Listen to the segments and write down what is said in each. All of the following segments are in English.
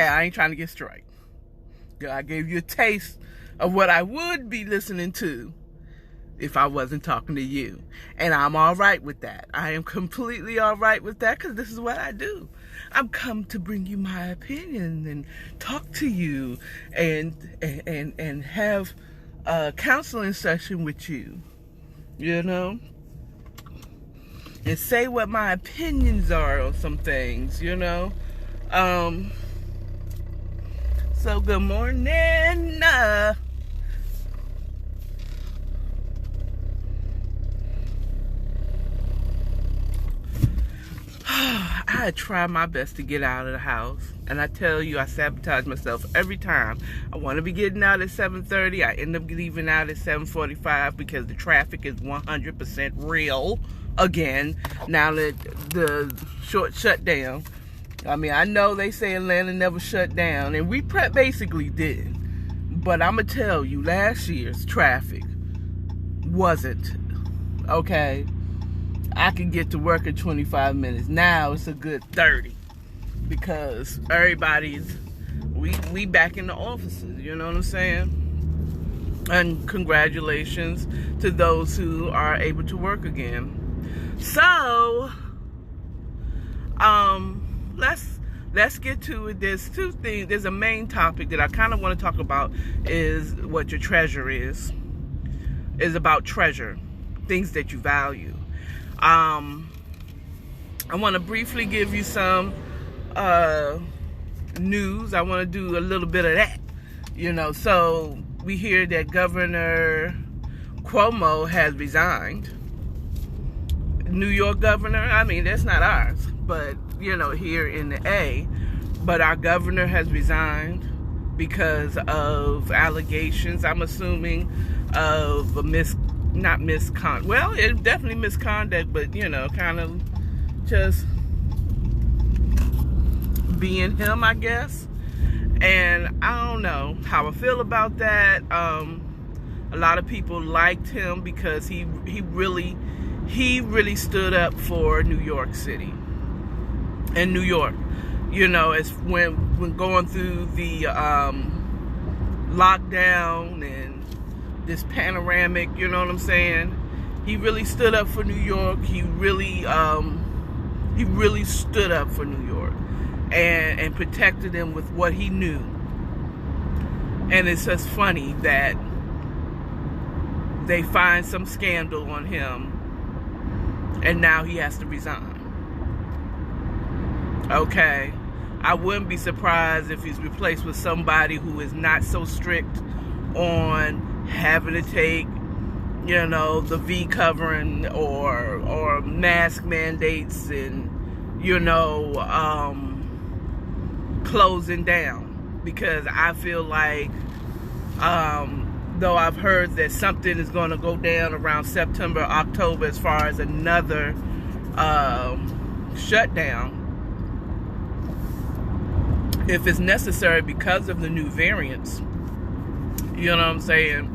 Okay, I ain't trying to get straight. I gave you a taste of what I would be listening to if I wasn't talking to you. And I'm all right with that. I am completely all right with that, because this is what I do. I'm come to bring you my opinion and talk to you and have a counseling session with you, you know, and say what my opinions are on some things, you know. So good morning. I try my best to get out of the house, and I tell you, I sabotage myself every time. I want to be getting out at 7:30. I end up leaving out at 7:45 because the traffic is 100% real again now that the short shutdown. I mean, I know they say Atlanta never shut down, and we basically did. But I'm going to tell you, last year's traffic wasn't, okay? I could get to work in 25 minutes. Now it's a good 30 because everybody's, we back in the offices, you know what I'm saying? And congratulations to those who are able to work again. So, let's get to it. There's two things. There's a main topic that I kind of want to talk about, is what your treasure is about treasure, things that you value. I want to briefly give you some news. I want to do a little bit of that, you know. So we hear that Governor Cuomo has resigned. New York governor, I mean, that's not ours, but you know, here in the A, but our governor has resigned because of allegations, I'm assuming, of it's definitely misconduct, but you know, kind of just being him, I guess. And I don't know how I feel about that. A lot of people liked him because he really stood up for New York City and New York. You know, it's when going through the lockdown and this panoramic, you know what I'm saying? He really stood up for New York. He really stood up for New York and protected them with what he knew. And it's just funny that they find some scandal on him and now he has to resign. Okay, I wouldn't be surprised if he's replaced with somebody who is not so strict on having to take, you know, the V covering or mask mandates and, you know, closing down. Because I feel like, though I've heard that something is going to go down around September, October as far as another shutdown, if it's necessary because of the new variants. You know what I'm saying?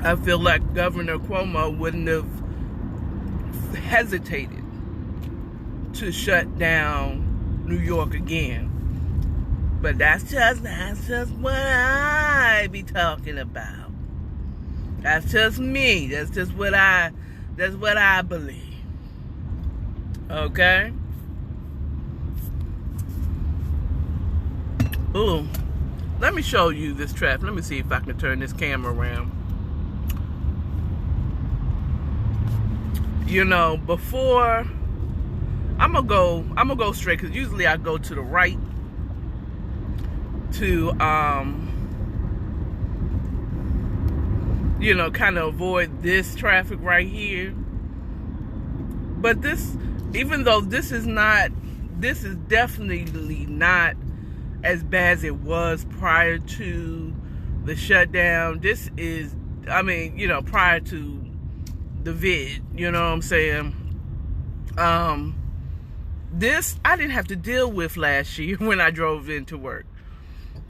I feel like Governor Cuomo wouldn't have hesitated to shut down New York again. But that's just what I be talking about. That's just me. That's just what I believe. Okay? Ooh, let me show you this traffic. Let me see if I can turn this camera around. You know, before I'm gonna go straight, because usually I go to the right to you know, kind of avoid this traffic right here. But this, even though this is definitely not as bad as it was prior to the shutdown. This is, I mean, you know, prior to the vid, you know what I'm saying? This I didn't have to deal with last year when I drove into work.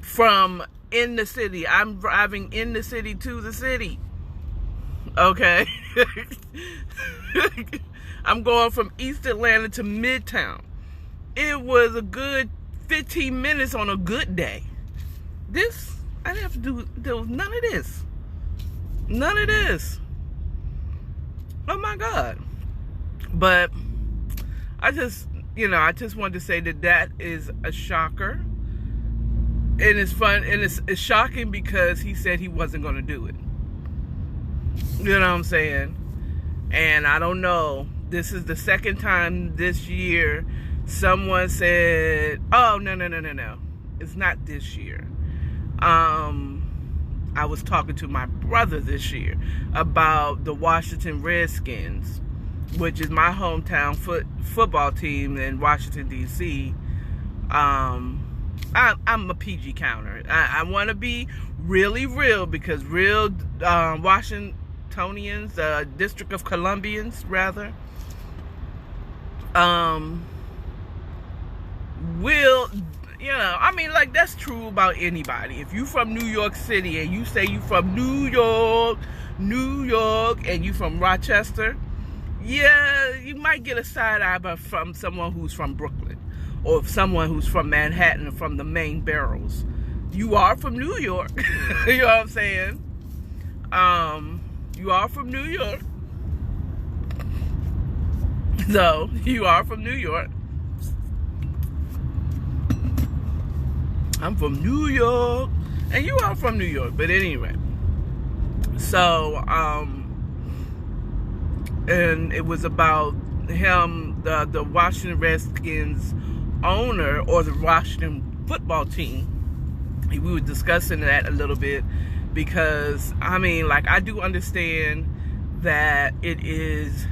From in the city, I'm driving in the city to the city. Okay? I'm going from East Atlanta to Midtown. It was a good 15 minutes on a good day. This, I didn't have to do, there was none of this. None of this. Oh my God. But I just wanted to say that is a shocker. And it's fun, and it's shocking because he said he wasn't going to do it. You know what I'm saying? And I don't know. This is the second time this year someone said, oh, no. It's not this year. I was talking to my brother this year about the Washington Redskins, which is my hometown football team in Washington, D.C. I'm a PG counter. I want to be really real because real Washingtonians, District of Columbians, rather, will, like that's true about anybody. If you from New York City and you say you from New York, and you from Rochester, yeah, you might get a side eye from someone who's from Brooklyn or someone who's from Manhattan or from the main boroughs. You are from New York. You know what I'm saying? You are from New York. So, you are from New York. I'm from New York. And you are from New York. But anyway. So, and it was about him, the Washington Redskins owner, or the Washington football team. We were discussing that a little bit because, I do understand that it is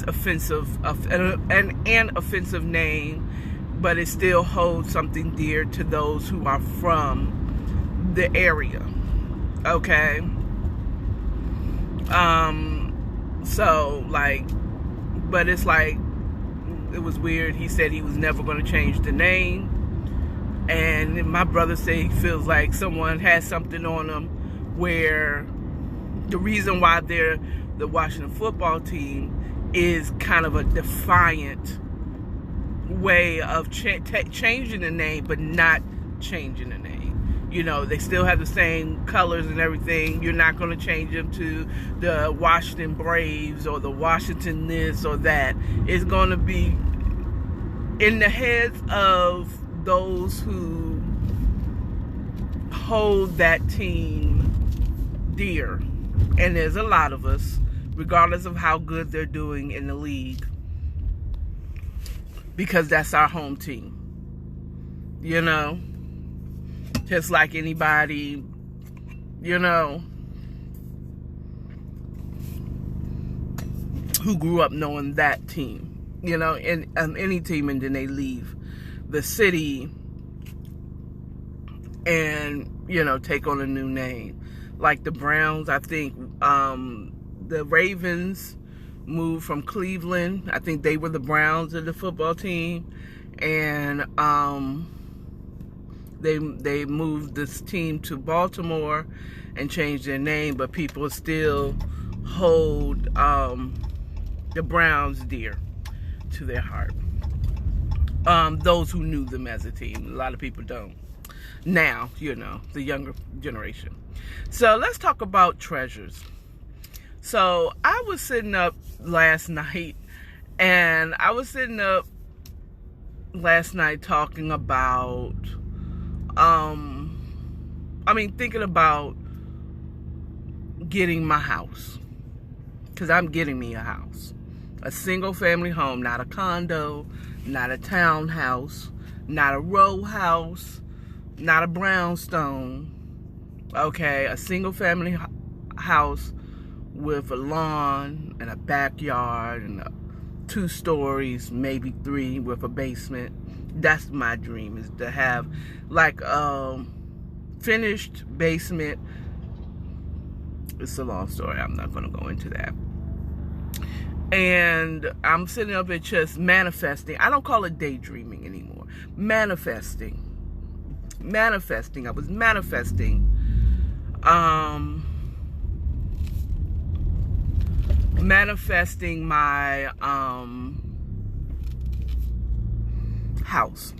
offensive, an offensive name, but it still holds something dear to those who are from the area. Okay. But it's like, it was weird. He said he was never going to change the name. And my brother said he feels like someone has something on them where the reason why they're the Washington football team is kind of a defiant way of changing the name, but not changing the name. They still have the same colors and everything. You're not going to change them to the Washington Braves or the Washington this or that. It's going to be in the heads of those who hold that team dear. And there's a lot of us, regardless of how good they're doing in the league, because that's our home team. Just like anybody, who grew up knowing that team, and any team, and then they leave the city and, take on a new name. Like the Browns, I think the Ravens moved from Cleveland. I think they were the Browns of the football team. And they moved this team to Baltimore and changed their name, but people still hold the Browns dear to their heart. Those who knew them as a team. A lot of people don't. Now, the younger generation. So let's talk about treasures. So I was sitting up last night, talking about, thinking about getting my house. Because I'm getting me a house. A single family home, not a condo, not a townhouse, not a row house, not a brownstone. Okay, a single family house with a lawn and a backyard and 2 stories, maybe 3, with a basement. That's my dream, is to have like a finished basement. It's a long story. I'm not going to go into that. And I'm sitting up and just manifesting. I don't call it daydreaming anymore. Manifesting. I was manifesting manifesting my house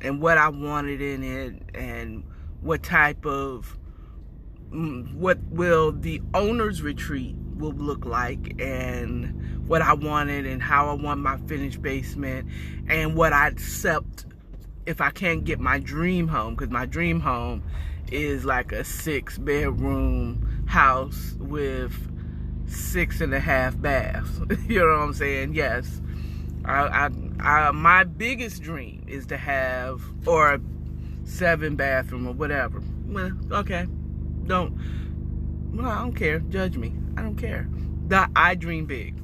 and what I wanted in it, and what type of what will the owner's retreat will look like, and what I wanted, and how I want my finished basement, and what I accept if I can't get my dream home, because my dream home is like a 6-bedroom house with 6.5 baths. You know what I'm saying? Yes. My biggest dream is to have, or 7 bathroom or whatever. Well, okay. I don't care. Judge me. I don't care. I dream big.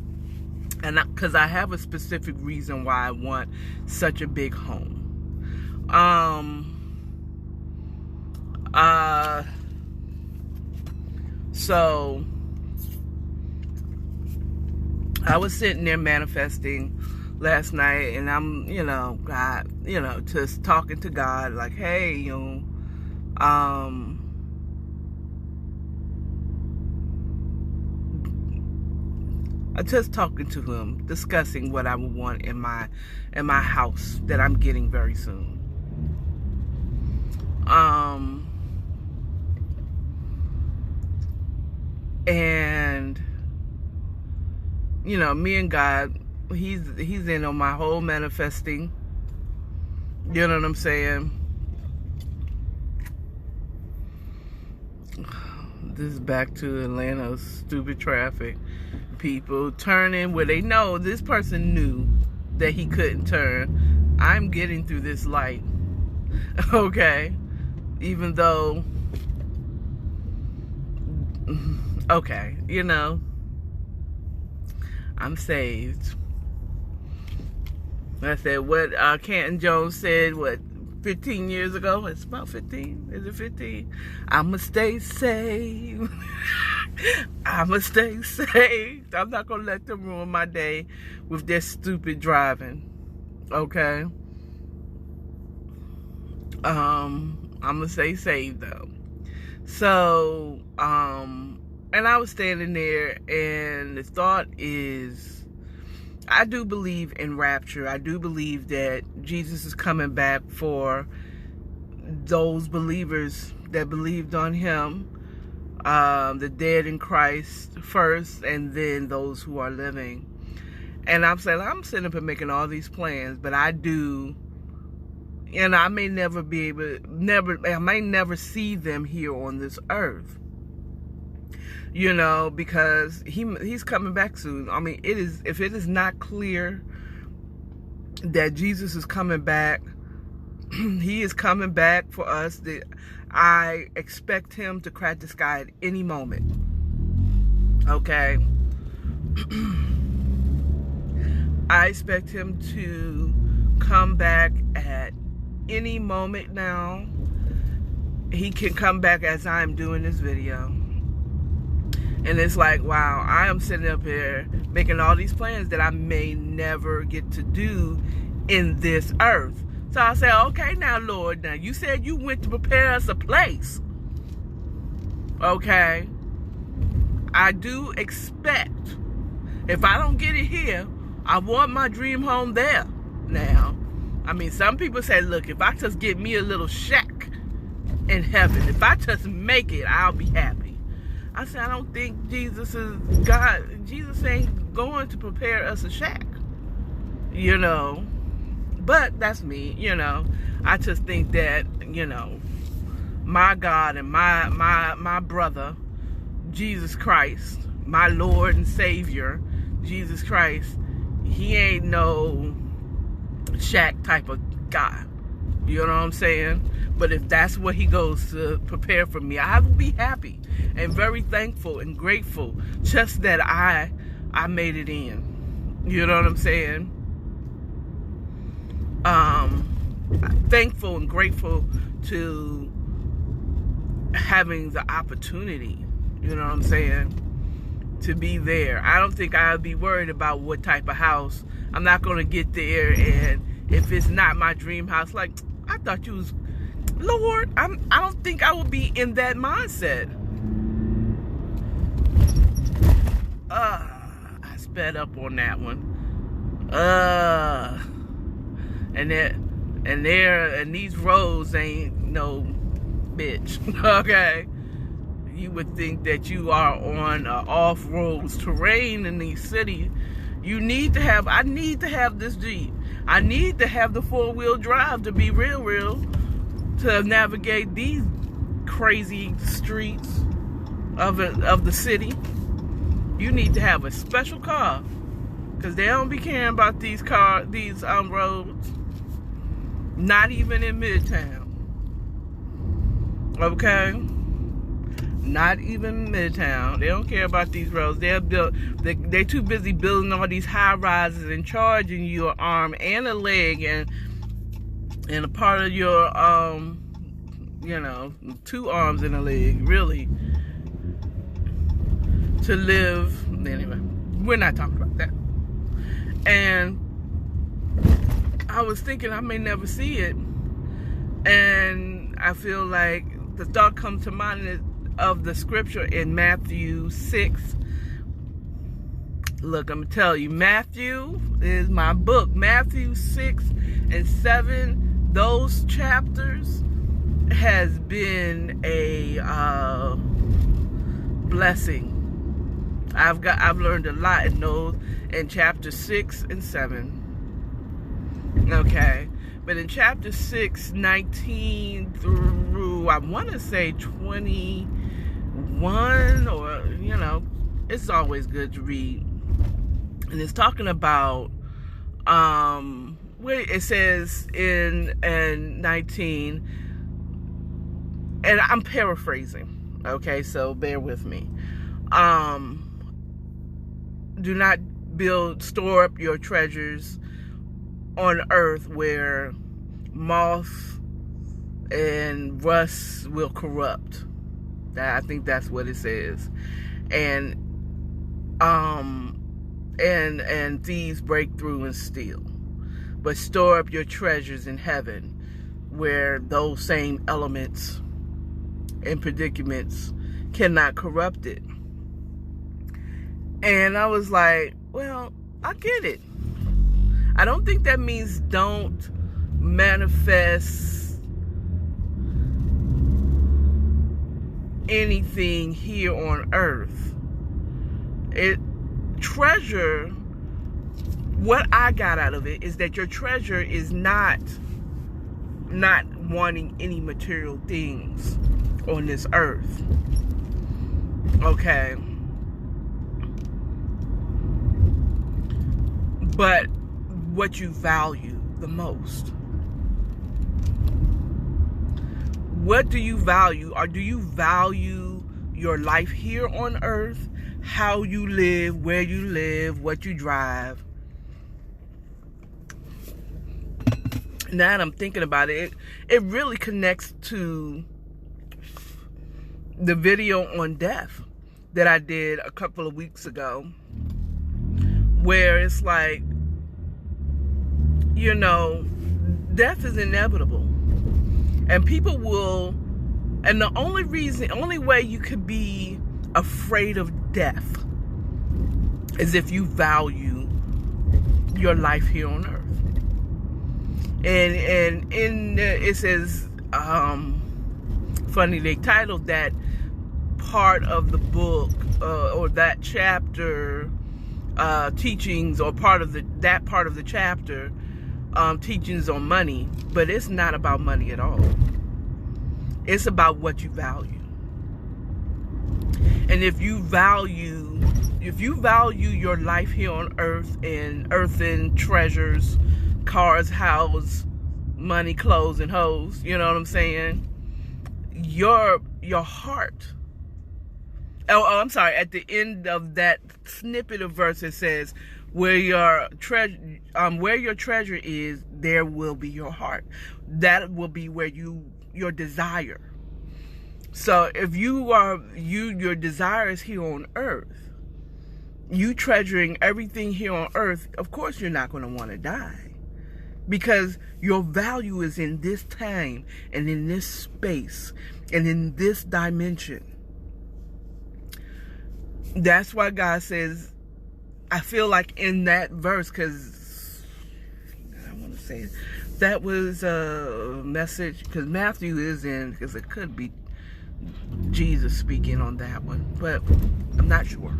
And because I have a specific reason why I want such a big home. So I was sitting there manifesting last night, and I'm, God, just talking to God, like, hey, I'm just talking to him, discussing what I would want in my house that I'm getting very soon. And me and God, he's in on my whole manifesting. You know what I'm saying? This is back to Atlanta's stupid traffic. People turning where they know this person knew that he couldn't turn. I'm getting through this light. Okay. Even though, okay, I'm saved. I said what Canton Jones said, 15 years ago? It's about 15. Is it 15? I'ma stay saved. I'ma stay saved. I'm not gonna let them ruin my day with their stupid driving. Okay? I'ma stay saved though. So, and I was standing there, and the thought is, I do believe in rapture. I do believe that Jesus is coming back for those believers that believed on him, the dead in Christ first, and then those who are living. And I'm saying, I'm sitting up and making all these plans, but I do, and I may never be able, I may never see them here on this earth. Because he's coming back soon. I mean, if it is not clear that Jesus is coming back, he is coming back for us. That I expect him to crack the sky at any moment. Okay? I expect him to come back at any moment now. He can come back as I'm doing this video. And it's like, wow, I am sitting up here making all these plans that I may never get to do in this earth. So I say, okay, now, Lord, now you said you went to prepare us a place. Okay? I do expect, if I don't get it here, I want my dream home there. Now, I mean, some people say, look, if I just get me a little shack in heaven, if I just make it, I'll be happy. I said, I don't think Jesus is God. Jesus ain't going to prepare us a shack. But that's me, I just think that, my God and my brother, Jesus Christ, my Lord and Savior, Jesus Christ, he ain't no shack type of guy. You know what I'm saying? But if that's what he goes to prepare for me, I will be happy and very thankful and grateful just that I made it in. You know what I'm saying? Thankful and grateful to having the opportunity, you know what I'm saying, to be there. I don't think I'll be worried about what type of house. I'm not going to get there, and if it's not my dream house, like, I thought you was, Lord, I don't think I would be in that mindset. I sped up on that one. And these roads ain't no bitch. Okay, you would think that you are on off-road terrain in these cities. I need to have this Jeep. I need to have the 4-wheel drive to be real to navigate these crazy streets of the city. You need to have a special car, because they don't be caring about these roads. Not even in Midtown. Okay? Not even Midtown. They don't care about these roads. They're too busy building all these high rises and charging your arm and a leg and a part of your 2 arms and a leg, really, to live. Anyway, we're not talking about that. And I was thinking I may never see it, and I feel like the thought comes to mind of the scripture in Matthew 6. Look, I'm gonna tell you, Matthew is my book. Matthew 6 and 7, those chapters has been a blessing. I've learned a lot in those, in chapter 6 and 7. Okay, but in chapter 6, 19 through, I want to say 21, or, it's always good to read. And it's talking about, where it says in 19, and I'm paraphrasing, okay, so bear with me. Do not store up your treasures on earth where moth and rust will corrupt. I think that's what it says. And thieves break through and steal. But store up your treasures in heaven, where those same elements and predicaments cannot corrupt it. And I was like, well, I get it. I don't think that means don't manifest anything here on earth. What I got out of it is that your treasure is not wanting any material things on this earth. Okay. But what you value the most. What do you value? Or do you value your life here on earth? How you live, where you live, what you drive? Now that I'm thinking about it, it really connects to the video on death that I did a couple of weeks ago, where it's like, death is inevitable, and people will, and the only way you could be afraid of death is if you value your life here on earth. And it says, funny, they titled that part of the book, or that chapter, teachings, or that part of the chapter, teachings on money. But it's not about money at all. It's about what you value. And if you value your life here on earth and earthen treasures, cars, house, money, clothes, and hoes, you know what I'm saying? Your heart. I'm sorry. At the end of that snippet of verse, it says, where your treasure is, there will be your heart. That will be where your desire. So if your desire is here on earth, you treasuring everything here on earth, of course you're not going to want to die. Because your value is in this time and in this space and in this dimension. That's why God says, I feel like in that verse, because I want to say that was a message, because Matthew is in, because it could be Jesus speaking on that one, but I'm not sure.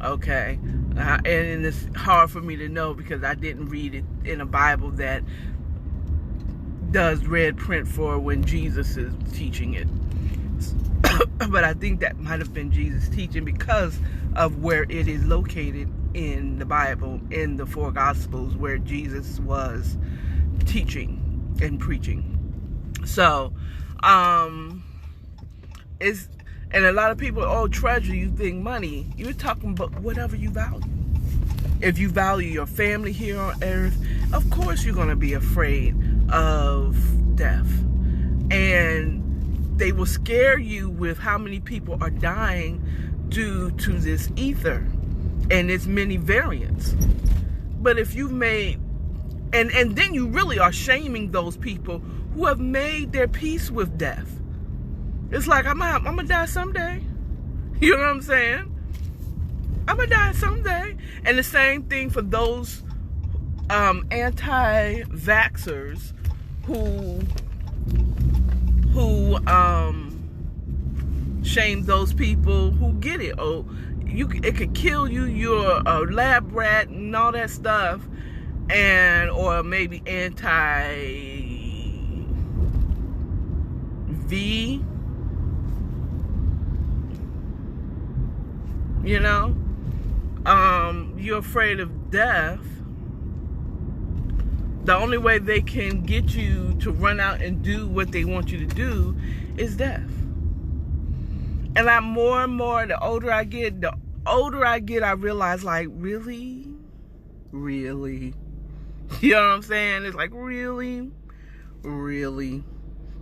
Okay, and it's hard for me to know because I didn't read it in a Bible that does red print for when Jesus is teaching it. But I think that might have been Jesus teaching because of where it is located in the Bible, in the 4 Gospels, where Jesus was teaching and preaching. So, it's, and a lot of people, oh, treasure, you think money. You're talking about whatever you value. If you value your family here on earth, of course you're going to be afraid of death. And they will scare you with how many people are dying due to this ether and its many variants. But if you've made, and then you really are shaming those people who have made their peace with death. It's like, I'm gonna die someday. You know what I'm saying? I'm gonna die someday. And the same thing for those anti-vaxxers who shame those people who get it. Oh, it could kill you. You're a lab rat and all that stuff, or maybe anti-V. You know, you're afraid of death. The only way they can get you to run out and do what they want you to do is death. And I'm more and more, the older I get, I realize, like, really? Really? You know what I'm saying? It's like, really? Really?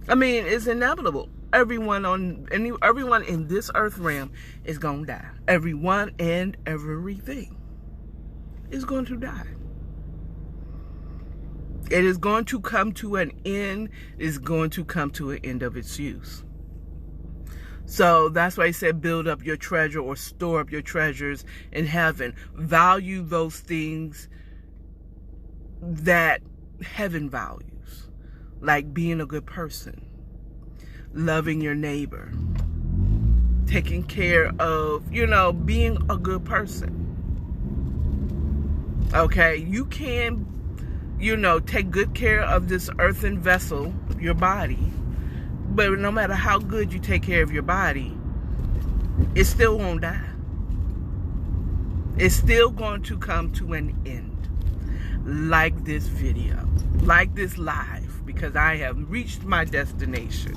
I mean, it's inevitable. Everyone in this earth realm is going to die. Everyone and everything is going to die. It is going to come to an end. It is going to come to an end of its use. So that's why he said, build up your treasure, or store up your treasures in heaven. Value those things that heaven values, like being a good person, loving your neighbor, taking care of, being a good person. Okay, you can, take good care of this earthen vessel, your body. But no matter how good you take care of your body, it still won't die. It's still going to come to an end. Like this video, like this live, because I have reached my destination.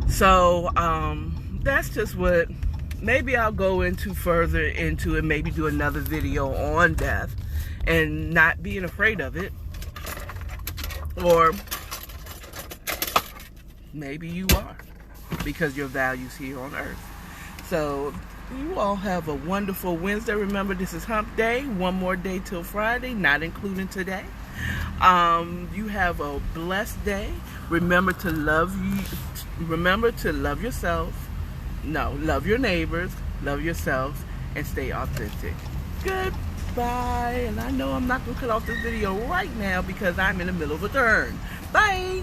So, that's just what, maybe I'll go further into it, maybe do another video on death and not being afraid of it. Or maybe you are, because your value's here on earth. So you all have a wonderful Wednesday. Remember, this is hump day. One more day till Friday, not including today. You have a blessed day. Remember to love you. Remember to love yourself. No, love your neighbors, love yourself, and stay authentic. Goodbye. And I know I'm not going to cut off this video right now because I'm in the middle of a turn. Bye.